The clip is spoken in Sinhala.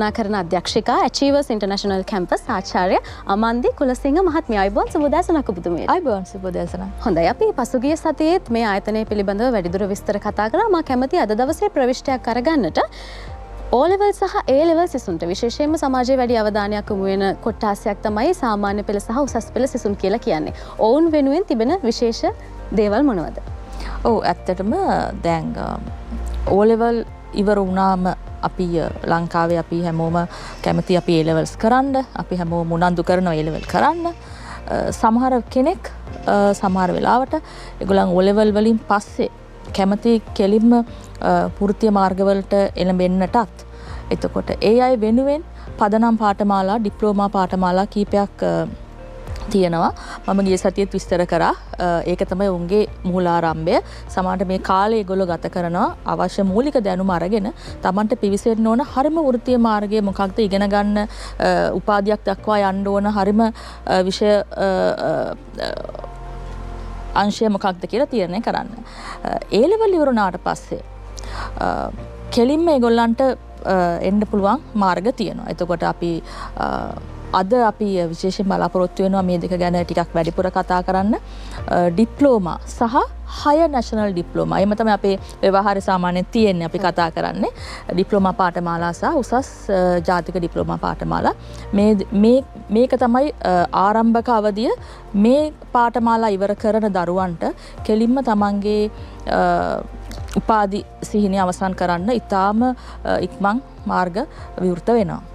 රත්නාකරණ අධ්‍යක්ෂිකා Achievers International Campus ආචාර්ය අමන්දි කුලසිංහ මහත්මිය. අයබෝන් සුබෝදෑසනක් ඔබතුමියට. අයබෝන් සුබෝදෑසන. හොඳයි, අපි පසුගිය සතියේත් මේ ආයතනය පිළිබඳව වැඩිදුර විස්තර කතා කරා. මා කැමති අද දවසේ ප්‍රවිෂ්ටයක් අරගන්නට O level සහ A level සිසුන්ට විශේෂයෙන්ම සමාජයේ වැඩි අවධානයක් යොමු වෙන කොටාසයක් තමයි සාමාන්‍ය පෙළ සහ උසස් පෙළ සිසුන් කියලා කියන්නේ. ඔවුන් වෙනුවෙන් තිබෙන විශේෂ දේවල් මොනවද? ඔව්, ඇත්තටම දැන් O level ඉවර වුණාම අපි ලංකාවේ අපි හැමෝම කැමති අපි A levels කරන්න, අපි හැමෝම උනන්දු කරනවා A level කරන්න. සමහර කෙනෙක් සමහර වෙලාවට ඒගොල්ලන් O level වලින් පස්සේ කැමති කෙලින්ම වෘත්තීය මාර්ගවලට එළඹෙන්නටත්, එතකොට ඒ අය වෙනුවෙන් පදනම් පාඨමාලා, ඩිප්ලෝමා පාඨමාලා කීපයක් තියෙනවා. මම ගිය සතියේත් විස්තර කරා. ඒක තමයි උන්ගේ මූලාරම්භය. සමහරට මේ කාලේ ඒගොල්ලෝ ගත කරනවා අවශ්‍ය මූලික දැනුම අරගෙන තමන්ට පිවිසෙන්න ඕන හරිම වෘත්තීය මාර්ගය මොකක්ද ඉගෙන ගන්න, උපාධියක් දක්වා යන්න ඕන හරිම විෂය අංශය මොකක්ද කියලා තීරණය කරන්න. ඒ ලෙවල් ඉවරුණාට පස්සේ කෙලින්ම ඒගොල්ලන්ට එන්න පුළුවන් මාර්ග තියෙනවා. එතකොට අපි අද අපි විශේෂයෙන් බලාපොරොත්තු වෙනවා මේ දෙක ගැන ටිකක් වැඩිපුර කතා කරන්න. ඩිප්ලෝමා සහ හයර් නැෂනල් ඩිප්ලෝමා. එහෙම තමයි අපේ ව්‍යවහාර සාමාන්‍යයෙන් තියෙන්නේ. අපි කතා කරන්නේ ඩිප්ලෝමා පාඨමාලා සහ උසස් ජාතික ඩිප්ලෝමා පාඨමාලා. මේක තමයි ආරම්භක අවධිය. මේ පාඨමාලා ඉවර කරන දරුවන්ට කෙලින්ම තමන්ගේ උපාධි සිහිනය අවසන් කරන්න ඉතාම ඉක්මන් මාර්ග විවෘත වෙනවා.